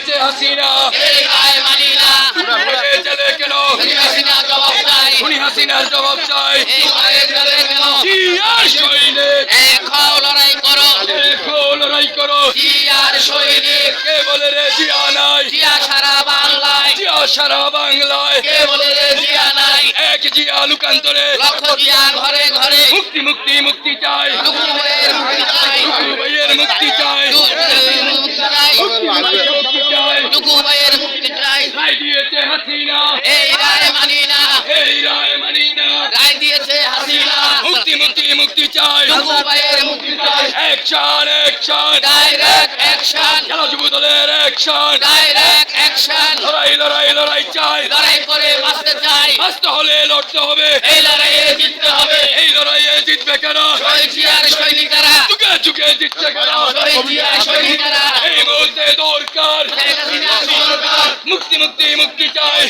দিয়েছে হাসিনা এই রায় মানি না চলে কেন হাসিনা জবাব চাই খুনি হাসিনার জবাব চাই এই রায়ে চলে কেন জিয়ার সৈনিক এক হও লড়াই করো দেখো লড়াই করো জিয়ার সৈনিক কে বলে রে জিয়া নাই জিয়া সারা বাংলায় জিয়া সারা বাংলায় কে বলে রে জিয়া নাই এক জিয়া লুকান্তরে লক্ষ জিয়া ঘরে ঘরে মুক্তি মুক্তি মুক্তি চাই টুকু ভাইয়ের মুক্তি চাই টুকু ভাইয়ের মুক্তি চাই টুকু ভাইয়ের মুক্তি চাই মুক্তি চাই টুকু ভাইয়ের মুক্তি চাই রায় দিয়েছে হাসিনা এই রায় মানি না এই রায় মানি না রায় দিয়েছে হাসিনা মুক্তি মুক্তি মুক্তি চাই টুকু ভাইয়ের মুক্তি চাই অ্যাকশন অ্যাকশন ডাইরেক্ট অ্যাকশন খেলা যুব দলের অ্যাকশন ডাইরেক্ট অ্যাকশন লড়াই লড়াই লড়াই চাই লড়াই করে বাঁচতে চাই আসতে হলে লড়তে হবে এই লড়াইয়ে জিততে হবে এই লড়াইয়ে জিতবে কেন শহীদ জিয়ার সৈনিকেরা যুগে যুগে জিতছে কেন শহীদ জিয়ার সৈনিকেরা এই মুহূর্তে দরকার শেখ হাসিনা সরকার মুক্তি মুক্তি মুক্তি চাই